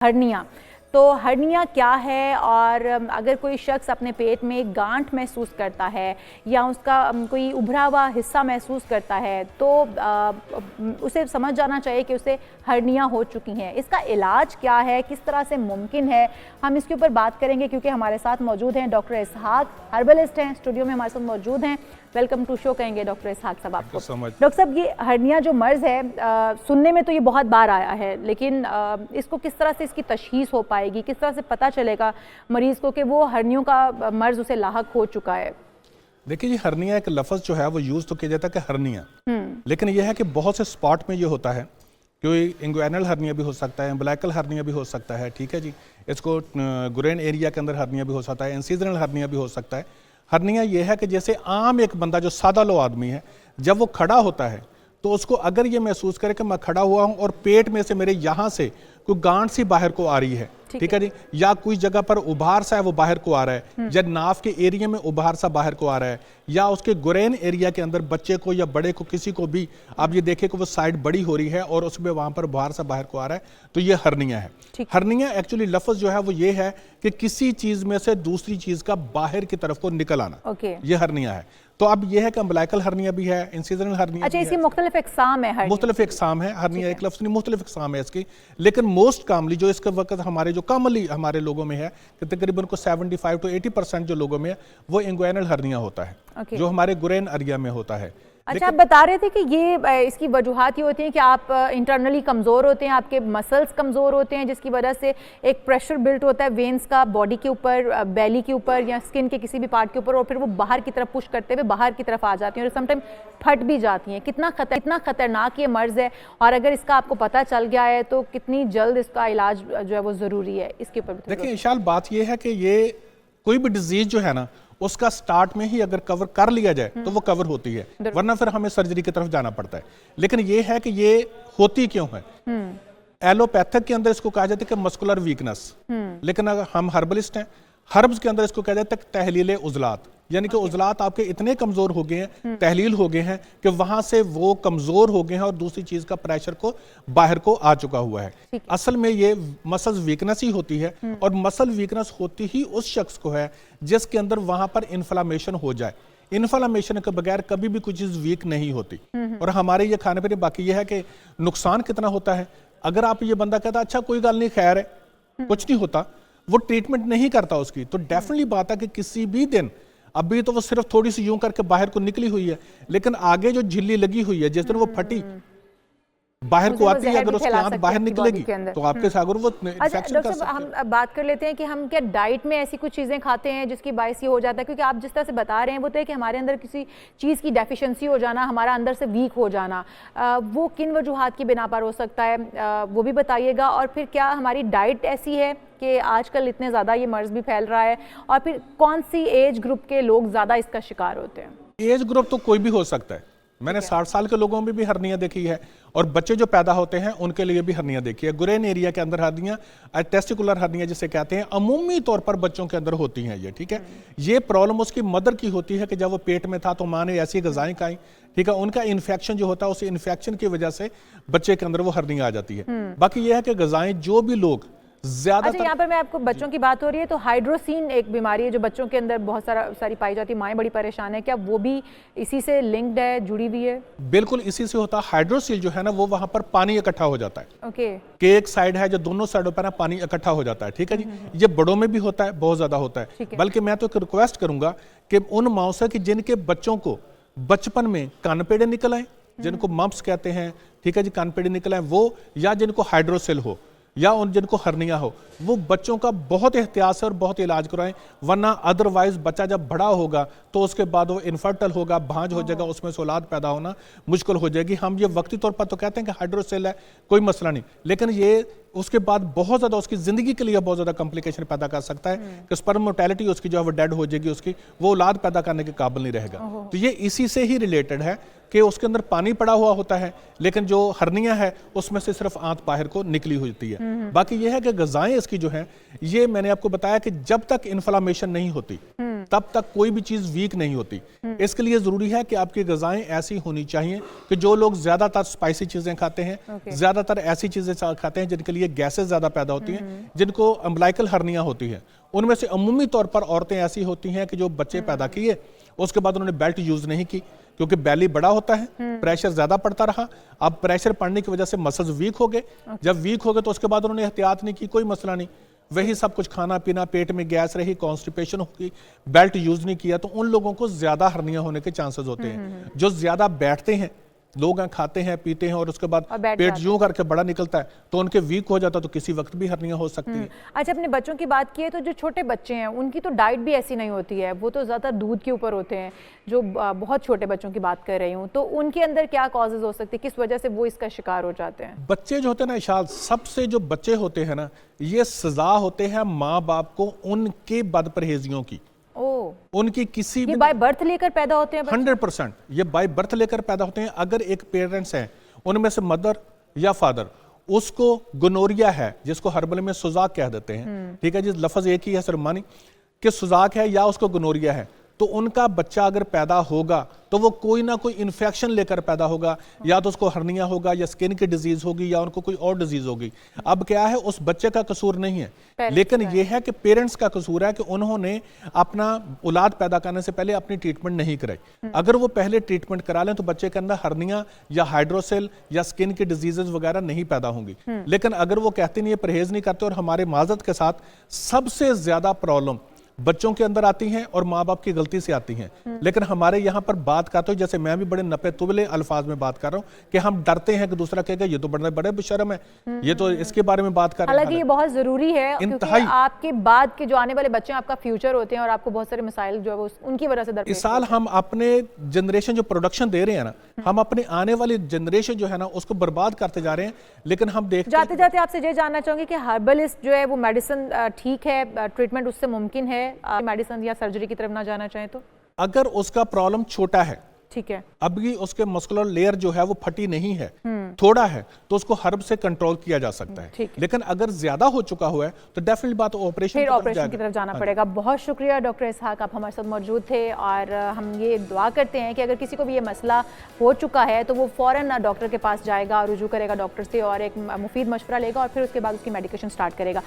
Hernia. तो hernia क्या है, और अगर कोई शख्स अपने पेट में गांठ महसूस करता है या उसका कोई उभरा हुआ हिस्सा महसूस करता है तो उसे समझ जाना चाहिए कि उसे हर्निया हो चुकी हैं। इसका इलाज क्या है, किस तरह से मुमकिन है, हम इसके ऊपर बात करेंगे क्योंकि हमारे साथ मौजूद हैं डॉक्टर इसहाक, हर्बलिस्ट हैं, स्टूडियो में हमारे साथ मौजूद हैं। वेलकम टू शो कहेंगे डॉक्टर इसहाक साहब आपको। डॉक्टर साहब, ये हर्निया जो मर्ज़ है सुनने में तो ये बहुत बार आया है, लेकिन इसको किस तरह से इसकी तशखीस हो पाएगी, किस तरह से पता चलेगा मरीज़ को कि वो हर्नियों का मर्ज़ उसे लाहक हो चुका है? देखिए, ये हर्निया एक लफ्ज़ जो है वो यूज़ तो किया जाता है कि हर्निया, लेकिन ये है कि बहुत से स्पॉट में ये होता है। कोई इंग्वाइनल हर्निया भी हो सकता है, एम्बलाइकल हर्निया भी हो सकता है, ठीक है जी। इसको गुरेन एरिया के अंदर हर्निया भी हो सकता है, इंसिजनल हर्निया भी हो सकता है। हर्निया ये है कि जैसे आम एक बंदा जो सादा लो आदमी है, जब वो खड़ा होता है तो उसको अगर ये महसूस करे कि मैं खड़ा हुआ हूँ और पेट में से मेरे यहाँ से कोई गांठ सी बाहर को आ रही है, ठीक है जी, या कोई जगह पर उभार सा है वो बाहर को आ रहा है, या नाफ के एरिया में उभार सा बाहर को आ रहा है, या उसके गुरैन एरिया के अंदर बच्चे को या बड़े को किसी को भी आप ये देखें कि वो साइड बड़ी हो रही है और उसमें वहां पर उभार सा बाहर को आ रहा है, तो ये हर्निया है। हर्निया एक्चुअली लफ्ज जो है वो ये है कि किसी चीज में से दूसरी चीज का बाहर की तरफ को निकल आना, ये हर्निया है। तो अब ये है कि अम्बलाइकल हर्निया भी है, इंसिजनल हर्निया। अच्छा, इसकी मुख्तलिफ इकसाम है? मुख्तलिफ इकसाम है, हर्निया एक लफ्ज नहीं, मुख्तलिफ इकसाम है इसकी। लेकिन मोस्ट कॉमनली जो इसके वक्त हमारे जो कॉमनली हमारे लोगों में है कि तकरीबन को 75 to 80% जो लोगों में है वो इंग्वाइनल हर्निया होता है, जो हमारे गुरैन एरिया में होता है। अच्छा, आप बता रहे थे कि ये इसकी वजूहात ये होती हैं कि आप इंटरनली कमज़ोर होते हैं, आपके मसल्स कमज़ोर होते हैं, जिसकी वजह से एक प्रेशर बिल्ट होता है वेन्स का बॉडी के ऊपर, बेली के ऊपर या स्किन के किसी भी पार्ट के ऊपर, और फिर वो बाहर की तरफ पुश करते हुए बाहर की तरफ आ जाती हैं और समटाइम फट भी जाती हैं। कितना खतरनाक ये मर्ज़ है, और अगर इसका आपको पता चल गया है तो कितनी जल्द इसका इलाज जो है वो ज़रूरी है, इसके ऊपर देखिए इशाल, बात ये है कि ये कोई भी डिजीज जो है ना उसका स्टार्ट में ही अगर कवर कर लिया जाए तो वो कवर होती है, वरना फिर हमें सर्जरी की तरफ जाना पड़ता है। लेकिन ये है कि ये होती क्यों है। एलोपैथिक के अंदर इसको कहा जाता है कि मस्कुलर वीकनेस, लेकिन अगर हम हर्बलिस्ट हैं, हर्ब्स के अंदर इसको कहा जाता है तहलील उजलात, यानी कि उजलात आपके इतने कमजोर हो गए हैं, तहलील हो गए हैं कि वहां से वो कमजोर हो गए हैं और दूसरी चीज का प्रेशर को बाहर को आ चुका हुआ है। असल में ये मसल वीकनेस ही होती है, और मसल वीकनेस होती ही उस शख्स को है जिसके अंदर वहां पर इन्फ्लामेशन हो जाए। इन्फ्लामेशन के बगैर कभी भी कोई चीज वीक नहीं होती। और हमारे ये खाने पीने, बाकी ये है कि नुकसान कितना होता है। अगर आप ये बंदा कहता अच्छा कोई गल नहीं, खैर है, कुछ नहीं होता, वो ट्रीटमेंट नहीं करता उसकी, तो डेफिनेटली बात है कि किसी भी दिन, अभी तो वो सिर्फ थोड़ी सी यूं करके बाहर को निकली हुई है, लेकिन आगे जो झिल्ली लगी हुई है, जिस दिन वो फटी बाहर को आती है, अगर उसकी आंत बाहर निकलेगी तो आपके सागर वो इन्फेक्शन कर सकते हैं। हम बात कर लेते हैं कि हम क्या डाइट में ऐसी कुछ चीज़ें खाते हैं जिसकी बायस ये हो जाता है, क्योंकि आप जिस तरह से बता रहे हैं वो तो है कि हमारे अंदर किसी चीज़ की डेफिशिएंसी हो जाना, हमारा अंदर से वीक हो जाना, वो किन वजूहात की बिना पर हो सकता है, वो भी बताइएगा। और फिर क्या हमारी डाइट ऐसी है कि आजकल इतने ज़्यादा ये मर्ज़ भी फैल रहा है, और फिर कौन सी एज ग्रुप के लोग ज़्यादा इसका शिकार होते हैं? एज ग्रुप तो कोई भी हो सकता है। मैंने 60 साल के लोगों में भी हर्निया देखी है, और बच्चे जो पैदा होते हैं उनके लिए भी हर्निया देखी है। गुरैन एरिया के अंदर हर्निया, टेस्टिकुलर हर्निया जिसे कहते हैं, अमूमी तौर पर बच्चों के अंदर होती हैं ये, ठीक है। ये प्रॉब्लम उसकी मदर की होती है कि जब वो पेट में था तो माँ ने ऐसी ग़िज़ाएं खाई, ठीक है, उनका इन्फेक्शन जो होता है उस इन्फेक्शन की वजह से बच्चे के अंदर वो हर्निया आ जाती है। बाकी ये है कि ग़िज़ाएं जो भी लोग ज्यादा। अच्छा, यहाँ पर मैं आपको बच्चों की बात हो रही है, तो हाइड्रोसिन एक बीमारी है जो बच्चों के अंदर बहुत सारी पाई जाती है, माएँ बड़ी परेशान है, क्या वो भी इसी से लिंक्ड है, जुड़ी हुई है? बिल्कुल इसी से होता है। हाइड्रोसिल जो है ना वो वहां पर पानी इकट्ठा हो जाता है, ओके, कि एक साइड है जो दोनों साइडों पर ना पानी इकट्ठा हो जाता है, ठीक है जी। ये बड़ों में भी होता है, बहुत ज्यादा होता है। बल्कि मैं तो एक रिक्वेस्ट करूंगा कि उन माओं से कि जिनके बच्चों को बचपन में कानपेड़े निकल आए, जिनको मम्प्स कहते हैं, ठीक है जी, कानपेड़े निकल आए वो, या जिनको हाइड्रोसिल हो, या उन जिनको हर्निया हो, वो बच्चों का बहुत एहतियात से और बहुत इलाज कराएं, वरना अदरवाइज बच्चा जब बड़ा होगा तो उसके बाद वो इनफर्टल होगा, भांज हो जाएगा, उसमें से औलाद पैदा होना मुश्किल हो जाएगी। हम ये वक्ती तौर पर तो कहते हैं कि हाइड्रोसेल है, कोई मसला नहीं, लेकिन ये उसके बाद बहुत ज्यादा उसकी जिंदगी के लिए बहुत ज्यादा कॉम्प्लिकेशन पैदा कर सकता है कि स्पर्म मोर्टेलिटी उसकी जो है वो डेड हो जाएगी, उसकी वो औलाद पैदा करने के काबिल नहीं रहेगा। तो ये इसी से ही रिलेटेड है कि उसके अंदर पानी पड़ा हुआ होता है, लेकिन जो हर्निया है उसमें से सिर्फ आंत बाहर को निकली होती है। बाकी ये है कि ग़िज़ाएं इसकी जो है, ये मैंने आपको बताया कि जब तक इन्फ्लामेशन नहीं होती, तब तक कोई भी चीज वीक नहीं होती। इसके लिए जरूरी है कि आपकी ग़िज़ाएं ऐसी होनी चाहिए कि जो लोग ज्यादातर स्पाइसी चीजें खाते हैं, ज्यादातर ऐसी चीजें खाते हैं जिनके लिए गैसेस ज्यादा पैदा होती हैं, जिनको अम्बिलिकल हर्निया होती है, उनमें से अमूमी तौर पर औरतें ऐसी होती हैं कि जो बच्चे पैदा किए उसके बाद उन्होंने बेल्ट यूज नहीं की क्योंकि बेली बड़ा होता है, प्रेशर ज्यादा पड़ता रहा। अब प्रेशर पड़ने की वजह से मसल्स वीक हो गए। जब वीक हो गए तो उसके बाद उन्होंने एहतियात नहीं की, कोई मसला नहीं, वही सब कुछ खाना पीना, पेट में गैस रही, कॉन्स्टिपेशन होगी, बेल्ट यूज नहीं किया, तो उन लोगों को ज्यादा हर्निया होने के चांसेस होते हैं। जो ज्यादा बैठते हैं लोग, खाते हैं पीते हैं और उसके बाद पेट यूं करके बड़ा निकलता है तो उनके वीक हो जाता है, तो किसी वक्त भी हर्निया हो सकती है। अच्छा, अपने बच्चों की बात की है तो जो छोटे बच्चे हैं उनकी तो डाइट भी ऐसी नहीं होती है, वो तो ज़्यादा दूध के ऊपर होते हैं। जो बहुत छोटे बच्चों की बात कर रही हूँ, तो उनके अंदर क्या कॉजेज हो सकते हैं, किस वजह से वो इसका शिकार हो जाते हैं? बच्चे जो होते हैं ना इशाल, सबसे जो बच्चे होते हैं ना, ये सजा होते हैं माँ बाप को उनके बद परहेजियों की। उनकी किसी ये बाय बर्थ लेकर पैदा होते हैं? 100% ये बाय बर्थ लेकर पैदा होते हैं। अगर एक पेरेंट्स हैं, उनमें से मदर या फादर, उसको गोनोरिया है जिसको हर्बल में सुजाक कह देते हैं, ठीक है जी, लफ्ज एक ही है सरमानी, कि सुजाक है या उसको गोनोरिया है, तो उनका बच्चा अगर पैदा होगा तो वो कोई ना कोई इन्फेक्शन लेकर पैदा होगा, या तो उसको हर्निया होगा या स्किन की डिजीज होगी या उनको कोई और डिजीज होगी। अब क्या है, उस बच्चे का कसूर नहीं है, लेकिन ये है कि पेरेंट्स का कसूर है कि उन्होंने अपना औलाद पैदा करने से पहले अपनी ट्रीटमेंट नहीं कराई। अगर वो पहले ट्रीटमेंट करा लें तो बच्चे के अंदर हर्निया या हाइड्रोसेल या स्किन की डिजीजेज वगैरह नहीं पैदा होंगी। लेकिन अगर वो कहते नहीं है, परहेज नहीं करते, और हमारे माजरत के साथ सबसे ज्यादा प्रॉब्लम बच्चों के अंदर आती हैं और माँ बाप की गलती से आती हैं। लेकिन हमारे यहाँ पर बात करते हो, जैसे मैं भी बड़े नपे तुबले अल्फाज में बात कर रहा हूँ कि हम डरते हैं कि दूसरा कहेगा ये तो बड़े बड़े बेशर्म है, ये तो इसके बारे में बात कर रहे हैं। हालांकि ये बहुत जरूरी है क्योंकि आपके बाद के जो आने वाले बच्चे हैं आपका फ्यूचर होते हैं और आपको बहुत सारे मिसाइल जो है उनकी वजह से इस साल हम अपने जनरेशन जो प्रोडक्शन दे रहे हैं ना, हम अपने आने वाली जनरेशन जो है ना उसको बर्बाद करते जा रहे हैं। लेकिन हम देखते जाते जाते आपसे ये जानना चाहूंगी कि हर्बलिस्ट जो है वो मेडिसिन ठीक है, ट्रीटमेंट उससे मुमकिन है, मेडिसिन या सर्जरी की तरफ ना जाना चाहें तो? अगर उसका प्रॉब्लम छोटा है, ठीक है, अभी उसके मस्कुलर लेयर जो है वो फटी नहीं है, थोड़ा है, तो उसको हर्ब से कंट्रोल किया जा सकता है। लेकिन अगर ज्यादा हो चुका हुआ है तो डेफिनेटली बात ऑपरेशन की तरफ जाना पड़ेगा। बहुत शुक्रिया डॉक्टर इसहाक, आप हमारे साथ मौजूद थे और हम ये दुआ करते हैं कि अगर किसी को भी ये मसला हो चुका है तो वो फौरन डॉक्टर के पास जाएगा और रुजू करेगा डॉक्टर से और एक मुफीद मशवरा लेगा और फिर उसके बाद उसकी मेडिकेशन स्टार्ट करेगा।